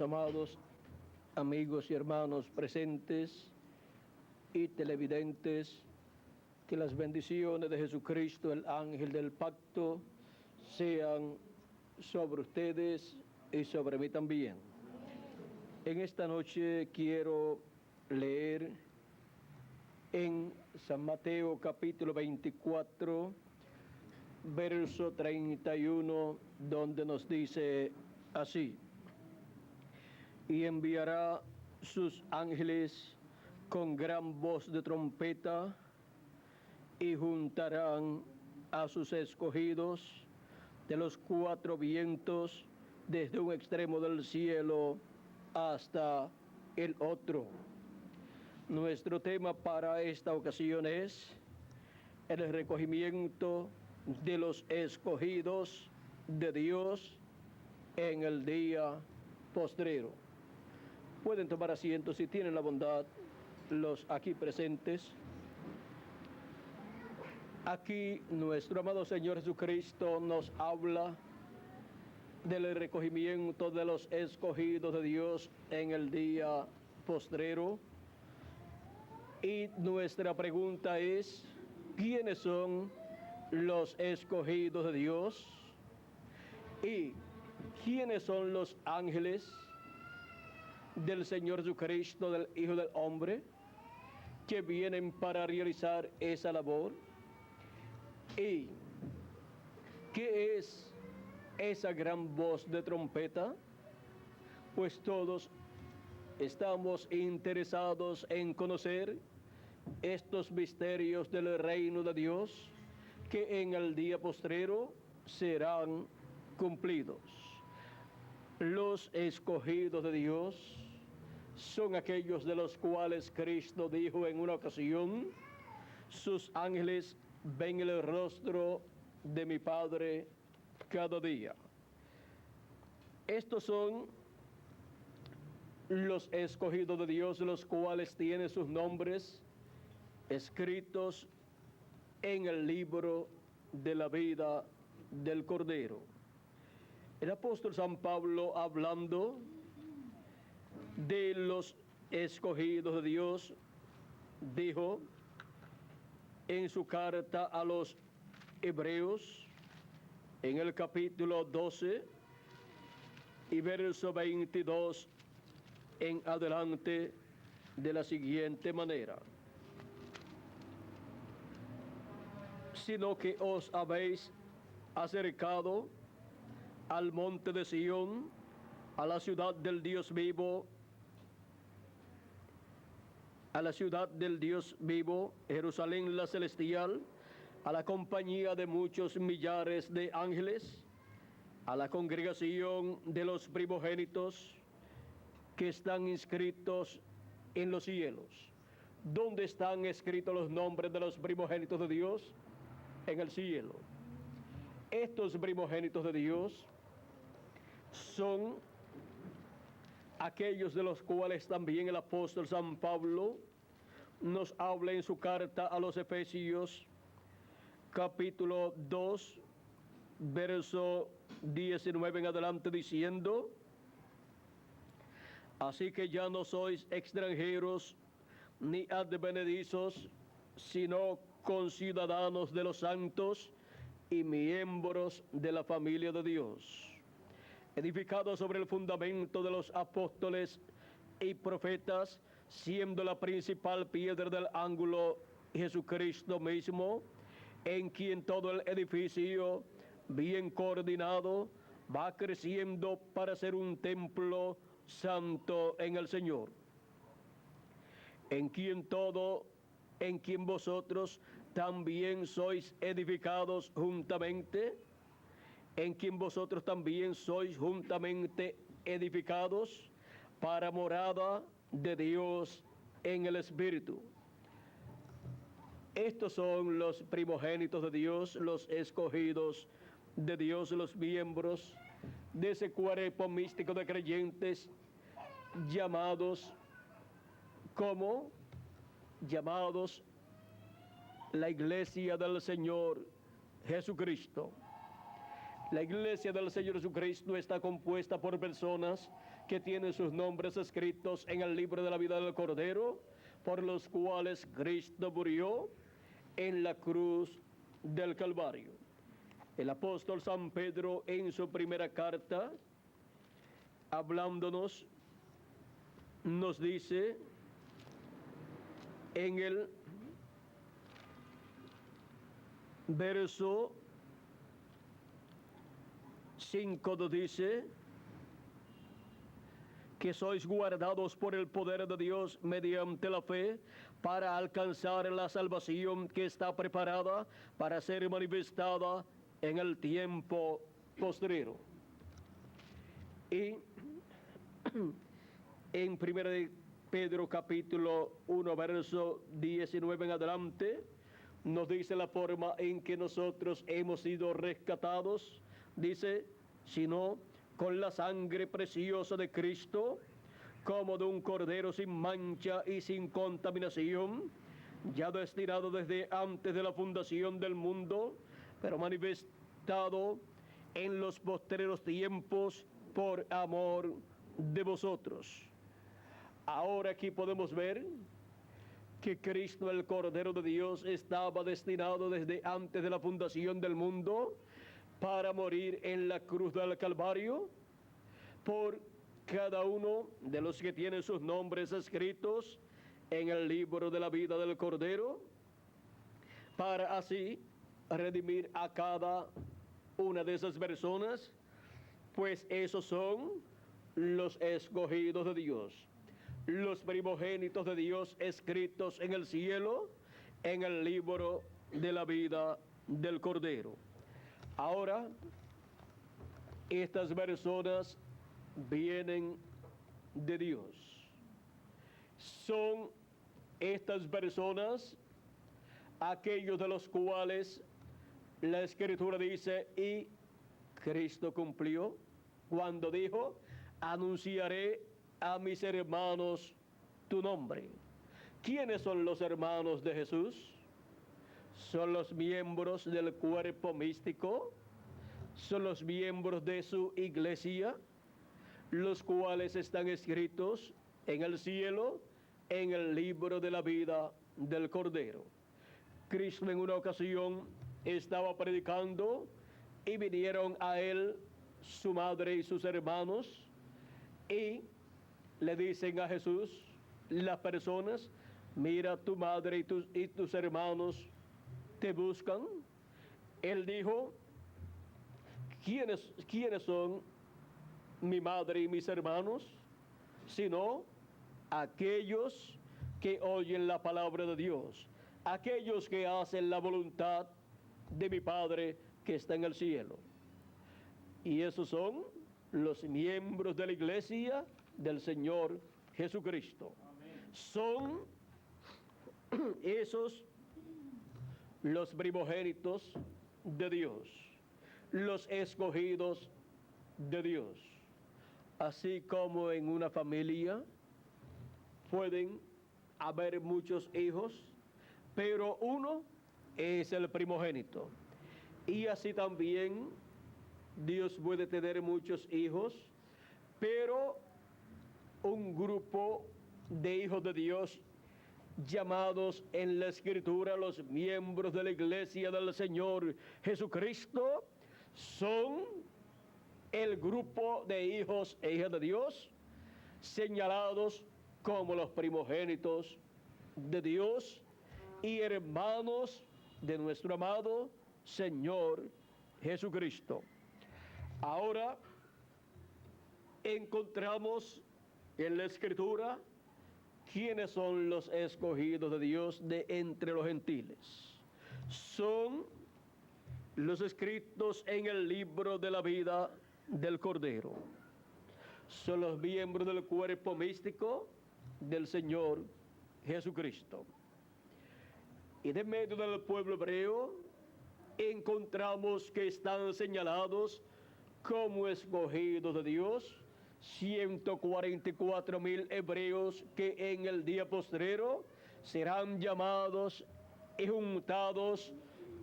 Amados amigos y hermanos presentes y televidentes, que las bendiciones de Jesucristo, el ángel del pacto, sean sobre ustedes y sobre mí también. En esta noche quiero leer en San Mateo capítulo 24, verso 31, donde nos dice así: y enviará sus ángeles con gran voz de trompeta, y juntarán a sus escogidos de los cuatro vientos, desde un extremo del cielo hasta el otro. Nuestro tema para esta ocasión es el recogimiento de los escogidos de Dios en el día postrero. Pueden tomar asiento si tienen la bondad los aquí presentes. Aquí nuestro amado Señor Jesucristo nos habla del recogimiento de los escogidos de Dios en el día postrero. Y nuestra pregunta es: ¿quiénes son los escogidos de Dios? ¿Y quiénes son los ángeles del Señor Jesucristo, del Hijo del Hombre, que vienen para realizar esa labor? ¿Y qué es esa gran voz de trompeta? Pues todos estamos interesados en conocer estos misterios del reino de Dios, que en el día postrero serán cumplidos. Los escogidos de Dios son aquellos de los cuales Cristo dijo en una ocasión: sus ángeles ven el rostro de mi Padre cada día. Estos son los escogidos de Dios, los cuales tienen sus nombres escritos en el libro de la vida del Cordero. El apóstol San Pablo, hablando de los escogidos de Dios, dijo en su carta a los Hebreos, en el capítulo 12 y verso 22 en adelante, de la siguiente manera: sino que os habéis acercado al monte de Sión, a la ciudad del Dios vivo, Jerusalén la celestial, a la compañía de muchos millares de ángeles, a la congregación de los primogénitos que están inscritos en los cielos. ¿Dónde están escritos los nombres de los primogénitos de Dios? En el cielo. Estos primogénitos de Dios son aquellos de los cuales también el apóstol San Pablo nos habla en su carta a los Efesios, capítulo 2, verso 19 en adelante, diciendo: así que ya no sois extranjeros ni advenedizos, sino conciudadanos de los santos y miembros de la familia de Dios, edificados sobre el fundamento de los apóstoles y profetas, siendo la principal piedra del ángulo Jesucristo mismo, en quien todo el edificio, bien coordinado, va creciendo para ser un templo santo en el Señor, en quien vosotros también sois edificados juntamente, en quien vosotros también sois juntamente edificados para morada de Dios en el Espíritu. Estos son los primogénitos de Dios, los escogidos de Dios, los miembros de ese cuerpo místico de creyentes llamados la iglesia del Señor Jesucristo. La iglesia del Señor Jesucristo está compuesta por personas que tienen sus nombres escritos en el libro de la vida del Cordero, por los cuales Cristo murió en la cruz del Calvario. El apóstol San Pedro, en su primera carta, hablándonos, nos dice en el verso 5, nos dice que sois guardados por el poder de Dios mediante la fe para alcanzar la salvación que está preparada para ser manifestada en el tiempo postrero. Y en 1 Pedro capítulo 1 verso 19 en adelante nos dice la forma en que nosotros hemos sido rescatados. Dice, sino con la sangre preciosa de Cristo, como de un cordero sin mancha y sin contaminación, ya destinado desde antes de la fundación del mundo, pero manifestado en los postreros tiempos por amor de vosotros. Ahora aquí podemos ver que Cristo, el Cordero de Dios, estaba destinado desde antes de la fundación del mundo para morir en la cruz del Calvario por cada uno de los que tienen sus nombres escritos en el libro de la vida del Cordero, para así redimir a cada una de esas personas, pues esos son los escogidos de Dios, los primogénitos de Dios escritos en el cielo, en el libro de la vida del Cordero. Ahora, estas personas vienen de Dios. Son estas personas aquellos de los cuales la Escritura dice, y Cristo cumplió cuando dijo, anunciaré a mis hermanos tu nombre. ¿Quiénes son los hermanos de Jesús? Son los miembros del cuerpo místico, son los miembros de su iglesia, los cuales están escritos en el cielo, en el libro de la vida del Cordero. Cristo en una ocasión estaba predicando y vinieron a él su madre y sus hermanos y le dicen a Jesús las personas, mira, tu madre y tus hermanos te buscan. Él dijo, ¿quiénes son mi madre y mis hermanos? Sino aquellos que oyen la palabra de Dios, aquellos que hacen la voluntad de mi Padre que está en el cielo. Y esos son los miembros de la iglesia del Señor Jesucristo. Amén. Son esos los primogénitos de Dios, los escogidos de Dios. Así como en una familia pueden haber muchos hijos, pero uno es el primogénito. Y así también Dios puede tener muchos hijos, pero un grupo de hijos de Dios llamados en la Escritura los miembros de la iglesia del Señor Jesucristo son el grupo de hijos e hijas de Dios señalados como los primogénitos de Dios y hermanos de nuestro amado Señor Jesucristo. Ahora encontramos en la Escritura quiénes son los escogidos de Dios de entre los gentiles. Son los escritos en el libro de la vida del Cordero. Son los miembros del cuerpo místico del Señor Jesucristo. Y de medio del pueblo hebreo encontramos que están señalados como escogidos de Dios 144,000 hebreos que en el día postrero serán llamados y juntados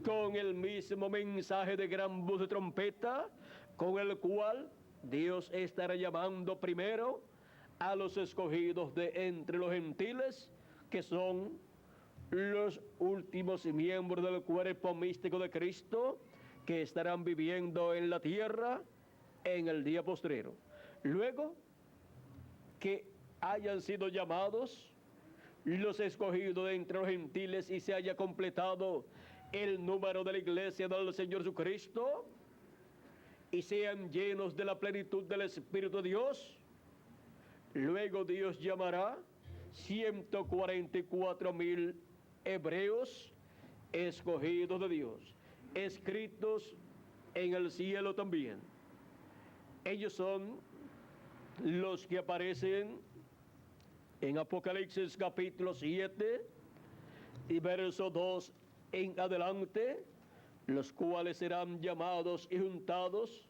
con el mismo mensaje de gran voz de trompeta, con el cual Dios estará llamando primero a los escogidos de entre los gentiles, que son los últimos miembros del cuerpo místico de Cristo, que estarán viviendo en la tierra en el día postrero. Luego que hayan sido llamados los escogidos de entre los gentiles y se haya completado el número de la iglesia del Señor Jesucristo y sean llenos de la plenitud del Espíritu de Dios, luego Dios llamará 144,000 hebreos escogidos de Dios, escritos en el cielo también. Ellos son los que aparecen en Apocalipsis capítulo 7 y verso 2 en adelante, los cuales serán llamados y juntados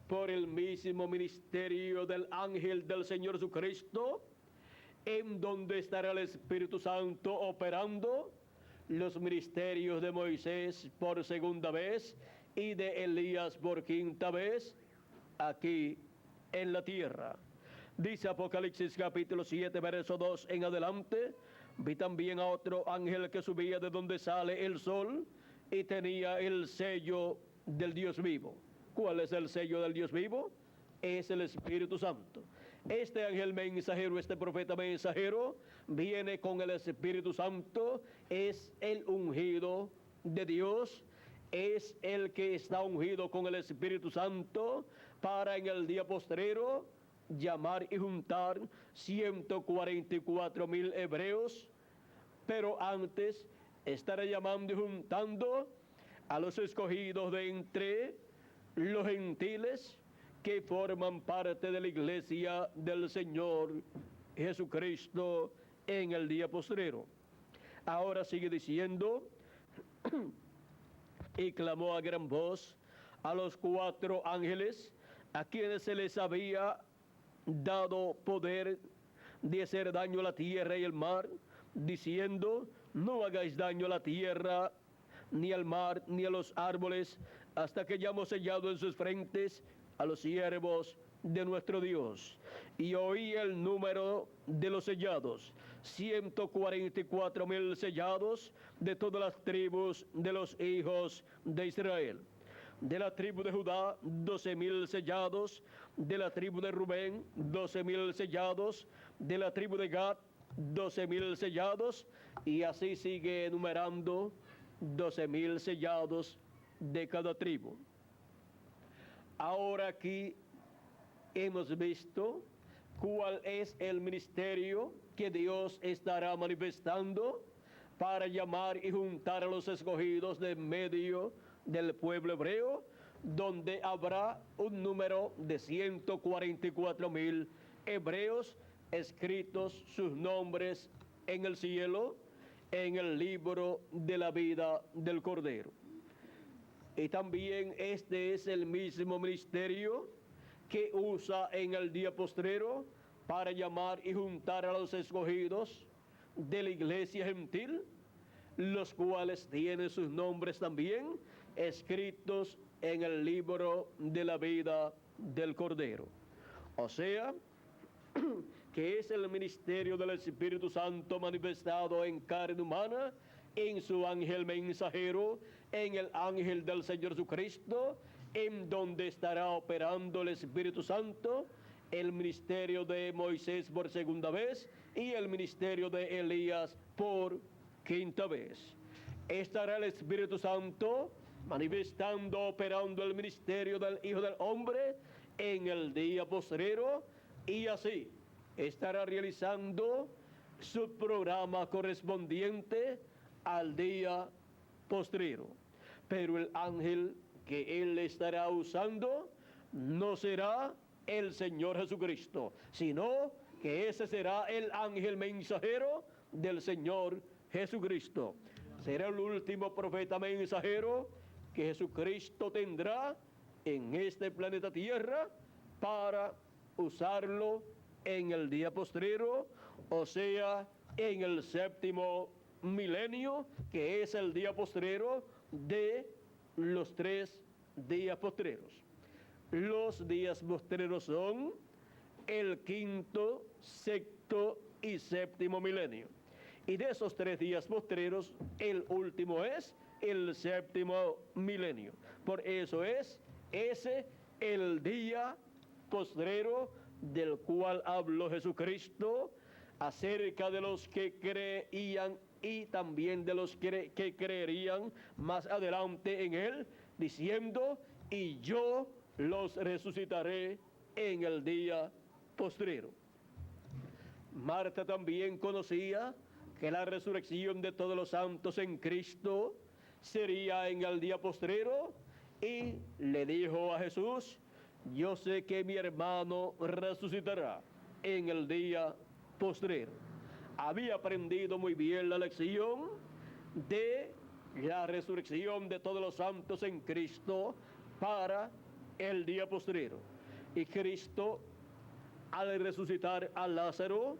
por el mismo ministerio del ángel del Señor Jesucristo, en donde estará el Espíritu Santo operando los ministerios de Moisés por segunda vez y de Elías por quinta vez aquí en la tierra. Dice Apocalipsis capítulo 7, verso 2 en adelante: vi también a otro ángel que subía de donde sale el sol y tenía el sello del Dios vivo. ¿Cuál es el sello del Dios vivo? Es el Espíritu Santo. Este ángel mensajero, este profeta mensajero, viene con el Espíritu Santo, es el ungido de Dios, es el que está ungido con el Espíritu Santo para en el día postrero llamar y juntar 144,000 hebreos, pero antes estará llamando y juntando a los escogidos de entre los gentiles que forman parte de la iglesia del Señor Jesucristo en el día postrero. Ahora sigue diciendo: y clamó a gran voz a los 4 ángeles a quienes se les había dado poder de hacer daño a la tierra y el mar, diciendo: no hagáis daño a la tierra, ni al mar, ni a los árboles, hasta que hayamos sellado en sus frentes a los siervos de nuestro Dios. Y oí el número de los sellados: 144,000 sellados de todas las tribus de los hijos de Israel. De la tribu de Judá, 12,000 sellados. De la tribu de Rubén, 12,000 sellados. De la tribu de Gad, 12,000 sellados. Y así sigue enumerando 12,000 sellados de cada tribu. Ahora aquí hemos visto cuál es el ministerio que Dios estará manifestando para llamar y juntar a los escogidos de medio del pueblo hebreo, donde habrá un número de 144,000 hebreos escritos sus nombres en el cielo, en el libro de la vida del Cordero. Y también este es el mismo ministerio que usa en el día postrero para llamar y juntar a los escogidos de la iglesia gentil, los cuales tienen sus nombres también escritos en el libro de la vida del Cordero. O sea, que es el ministerio del Espíritu Santo manifestado en carne humana, en su ángel mensajero, en el ángel del Señor Jesucristo, en donde estará operando el Espíritu Santo, el ministerio de Moisés por segunda vez y el ministerio de Elías por quinta vez. Estará el Espíritu Santo manifestando, operando el ministerio del Hijo del Hombre en el día postrero, y así estará realizando su programa correspondiente al día postrero. Pero el ángel que él estará usando no será el Señor Jesucristo, sino que ese será el ángel mensajero del Señor Jesucristo. Será el último profeta mensajero que Jesucristo tendrá en este planeta Tierra para usarlo en el día postrero, o sea, en el séptimo milenio, que es el día postrero de los 3 días postreros. Los días postreros son el quinto, sexto y séptimo milenio. Y de esos 3 días postreros, el último es el séptimo milenio. Por eso es ese el día postrero del cual habló Jesucristo acerca de los que creían y también de los que creerían más adelante en él, diciendo: y yo los resucitaré en el día postrero. Marta también conocía que la resurrección de todos los santos en Cristo sería en el día postrero, y le dijo a Jesús: yo sé que mi hermano resucitará en el día postrero. Había aprendido muy bien la lección de la resurrección de todos los santos en Cristo para el día postrero. Y Cristo, al resucitar a Lázaro,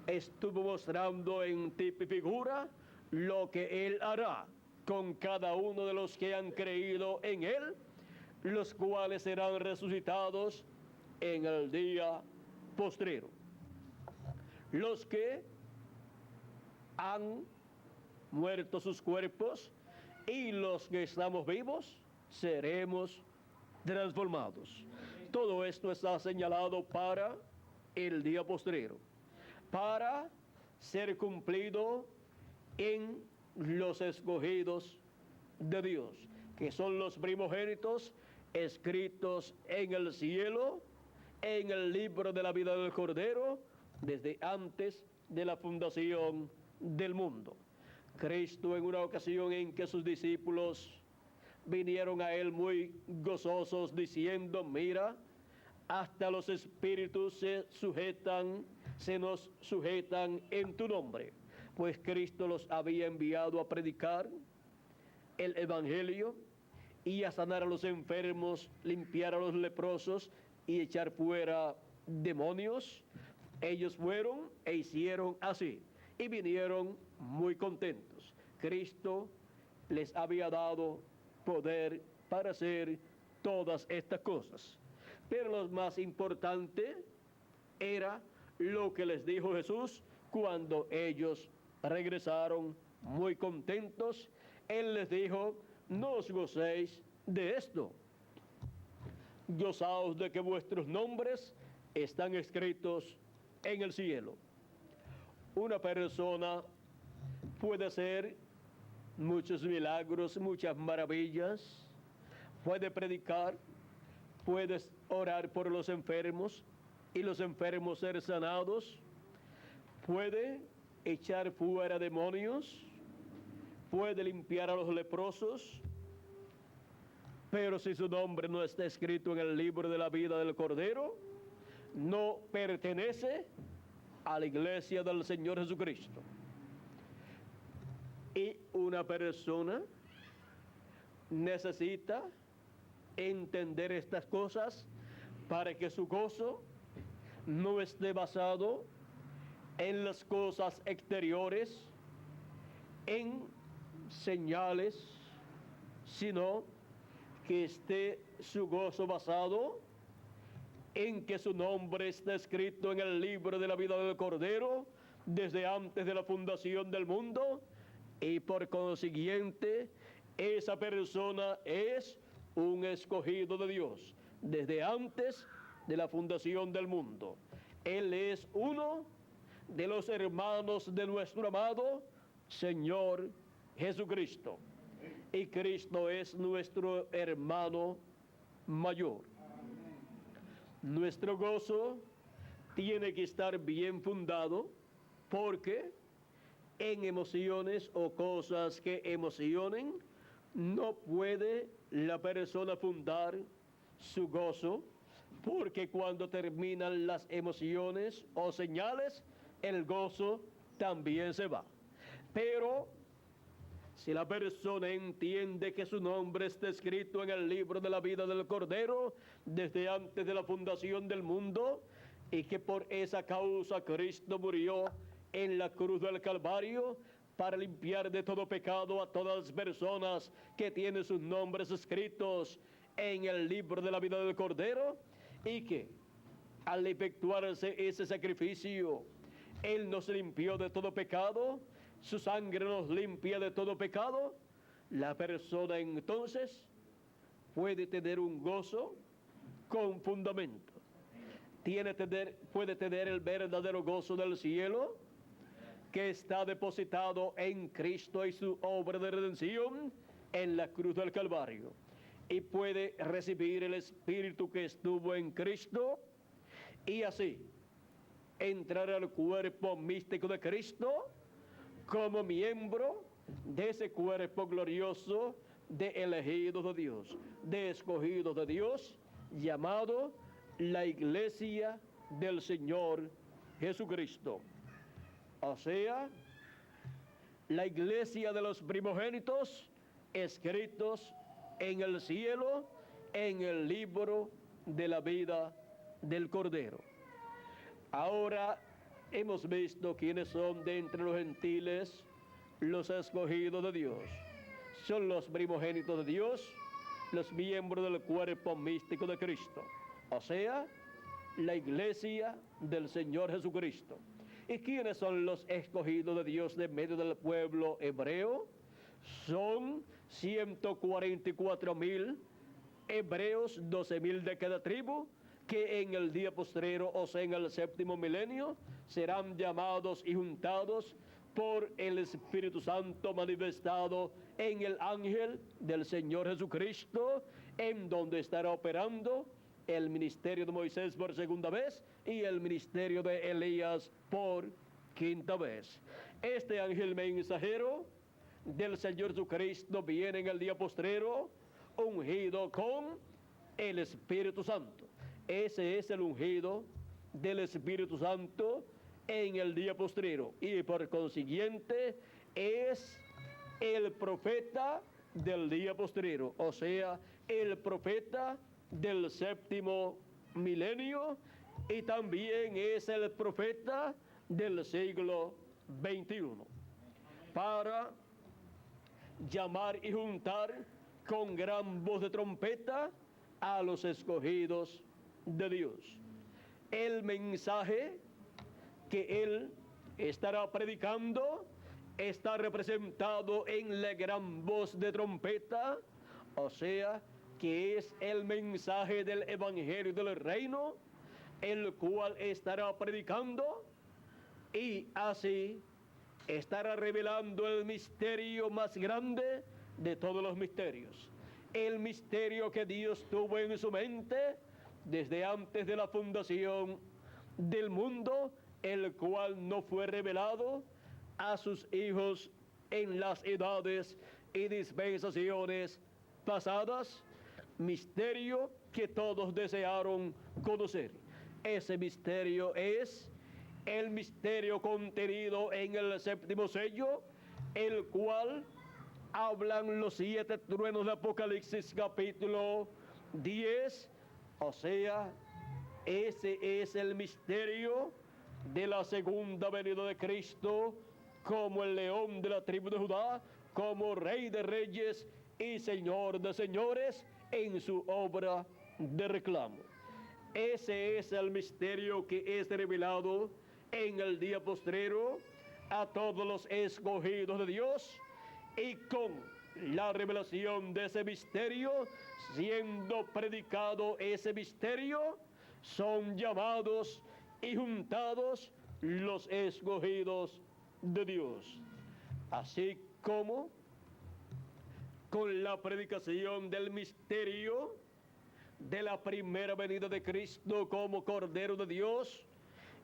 estuvo mostrando en tipo y figura lo que él hará con cada uno de los que han creído en él, los cuales serán resucitados en el día postrero. Los que han muerto sus cuerpos y los que estamos vivos seremos transformados. Todo esto está señalado para el día postrero, para ser cumplido en los escogidos de Dios, que son los primogénitos escritos en el cielo, en el libro de la vida del Cordero, desde antes de la fundación del mundo. Cristo, en una ocasión en que sus discípulos vinieron a él muy gozosos, diciendo: mira, hasta los espíritus se nos sujetan en tu nombre. Pues Cristo los había enviado a predicar el evangelio y a sanar a los enfermos, limpiar a los leprosos y echar fuera demonios. Ellos fueron e hicieron así y vinieron muy contentos. Cristo les había dado poder para hacer todas estas cosas. Pero lo más importante era lo que les dijo Jesús cuando ellos regresaron muy contentos. Él les dijo: no os gocéis de esto, gozaos de que vuestros nombres están escritos en el cielo. Una persona puede hacer muchos milagros, muchas maravillas, puede predicar, puede orar por los enfermos y los enfermos ser sanados, puede echar fuera demonios, puede limpiar a los leprosos, pero si su nombre no está escrito en el libro de la vida del Cordero, no pertenece a la iglesia del Señor Jesucristo. Y una persona necesita entender estas cosas para que su gozo no esté basado en las cosas exteriores, en señales, sino que esté su gozo basado en que su nombre está escrito en el libro de la vida del Cordero desde antes de la fundación del mundo, y por consiguiente esa persona es un escogido de Dios desde antes de la fundación del mundo. Él es uno de los hermanos de nuestro amado Señor Jesucristo, y Cristo es nuestro hermano mayor. Nuestro gozo tiene que estar bien fundado, porque en emociones o cosas que emocionen no puede la persona fundar su gozo, porque cuando terminan las emociones o señales, el gozo también se va. Pero si la persona entiende que su nombre está escrito en el libro de la vida del Cordero desde antes de la fundación del mundo, y que por esa causa Cristo murió en la cruz del Calvario para limpiar de todo pecado a todas las personas que tienen sus nombres escritos en el libro de la vida del Cordero, y que al efectuarse ese sacrificio, Él nos limpió de todo pecado, su sangre nos limpia de todo pecado, la persona entonces puede tener un gozo con fundamento. Puede tener el verdadero gozo del cielo, que está depositado en Cristo y su obra de redención en la cruz del Calvario. Y puede recibir el Espíritu que estuvo en Cristo y así entrar al cuerpo místico de Cristo como miembro de ese cuerpo glorioso de elegidos de Dios, de escogidos de Dios, llamado la Iglesia del Señor Jesucristo. O sea, la iglesia de los primogénitos escritos en el cielo, en el libro de la vida del Cordero. Ahora hemos visto quiénes son de entre los gentiles los escogidos de Dios. Son los primogénitos de Dios, los miembros del cuerpo místico de Cristo. O sea, la iglesia del Señor Jesucristo. ¿Y quiénes son los escogidos de Dios de medio del pueblo hebreo? Son 144,000 hebreos, 12,000 de cada tribu, que en el día postrero, o sea, en el séptimo milenio, serán llamados y juntados por el Espíritu Santo manifestado en el ángel del Señor Jesucristo, en donde estará operando el ministerio de Moisés por segunda vez y el ministerio de Elías por quinta vez. Este ángel mensajero del Señor Jesucristo viene en el día postrero ungido con el Espíritu Santo. Ese es el ungido del Espíritu Santo en el día postrero, y por consiguiente es el profeta del día postrero, o sea, el profeta del séptimo milenio, y también es el profeta del siglo XXI, para llamar y juntar con gran voz de trompeta a los escogidos de Dios. El mensaje que él estará predicando está representado en la gran voz de trompeta, o sea, que es el mensaje del Evangelio del Reino, el cual estará predicando, y así estará revelando el misterio más grande de todos los misterios, el misterio que Dios tuvo en su mente desde antes de la fundación del mundo, el cual no fue revelado a sus hijos en las edades y dispensaciones pasadas, misterio que todos desearon conocer. Ese misterio es el misterio contenido en el séptimo sello, el cual hablan los 7 truenos de Apocalipsis capítulo 10, o sea, ese es el misterio de la segunda venida de Cristo como el león de la tribu de Judá, como Rey de reyes y Señor de señores en su obra de reclamo. Ese es el misterio que es revelado en el día postrero a todos los escogidos de Dios, y con la revelación de ese misterio, siendo predicado ese misterio, son llamados y juntados los escogidos de Dios. Así como con la predicación del misterio de la primera venida de Cristo como Cordero de Dios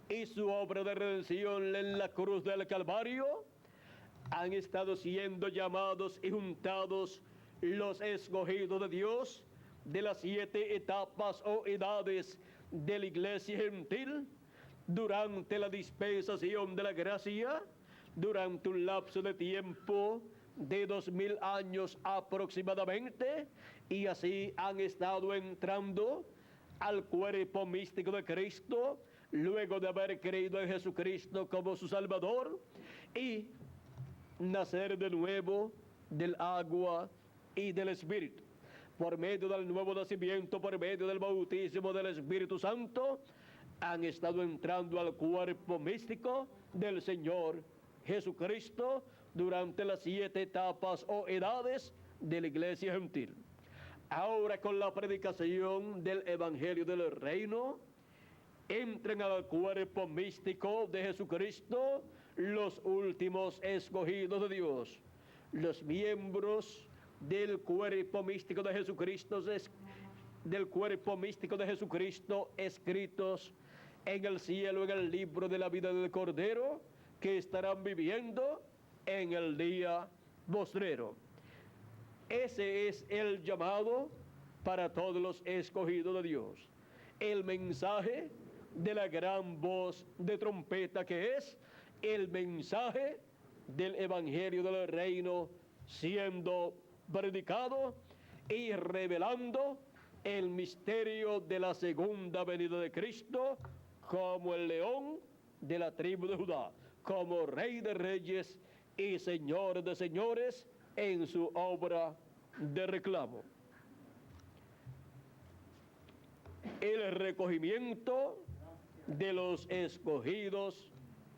y su obra de redención en la cruz del Calvario, han estado siendo llamados y juntados los escogidos de Dios de las 7 etapas o edades de la iglesia gentil durante la dispensación de la gracia, durante un lapso de tiempo de 2000 años aproximadamente, y así han estado entrando al cuerpo místico de Cristo luego de haber creído en Jesucristo como su Salvador y nacer de nuevo del agua y del Espíritu. por medio del nuevo nacimiento, por medio del bautismo del Espíritu Santo, han estado entrando al cuerpo místico del Señor Jesucristo durante las 7 etapas o edades de la iglesia gentil. Ahora, con la predicación del Evangelio del Reino, entren al cuerpo místico de Jesucristo los últimos escogidos de Dios, los miembros del cuerpo místico de Jesucristo, escritos en el cielo, en el libro de la vida del Cordero, que estarán viviendo en el día postrero. Ese es el llamado para todos los escogidos de Dios. El mensaje de la gran voz de trompeta, que es el mensaje del Evangelio del Reino siendo predicado y revelando el misterio de la segunda venida de Cristo como el león de la tribu de Judá, como Rey de Reyes y Señor de Señores en su obra de reclamo. El recogimiento de los escogidos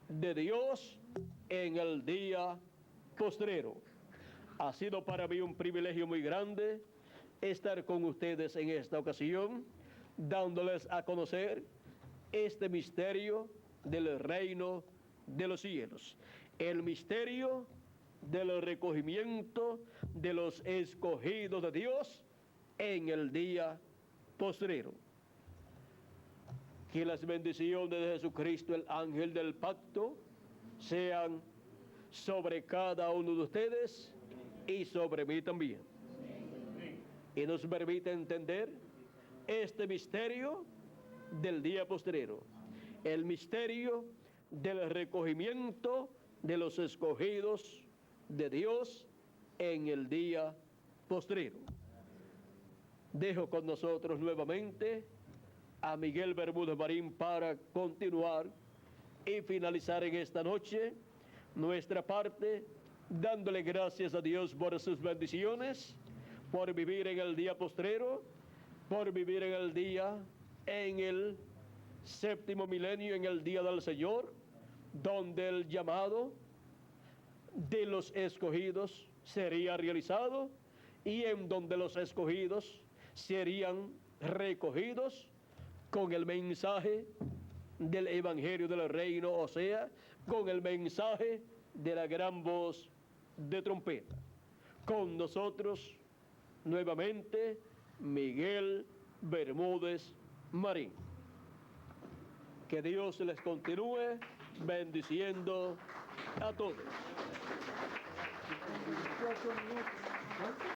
de Dios en el día postrero. Ha sido para mí un privilegio muy grande estar con ustedes en esta ocasión, dándoles a conocer este misterio del reino de los cielos, el misterio del recogimiento de los escogidos de Dios en el día postrero. Que las bendiciones de Jesucristo, el ángel del pacto, sean sobre cada uno de ustedes y sobre mí también. Y nos permite entender este misterio del día postrero, el misterio del recogimiento de los escogidos de Dios en el día postrero. Dejo con nosotros nuevamente a Miguel Bermúdez Marín para continuar y finalizar en esta noche nuestra parte, dándole gracias a Dios por sus bendiciones, por vivir en el día postrero, por vivir en el día, en el séptimo milenio, en el día del Señor, donde el llamado de los escogidos sería realizado y en donde los escogidos serían recogidos con el mensaje del Evangelio del Reino, o sea, con el mensaje de la gran voz de trompeta. Con nosotros, nuevamente, Miguel Bermúdez Marín. Que Dios les continúe bendiciendo a todos.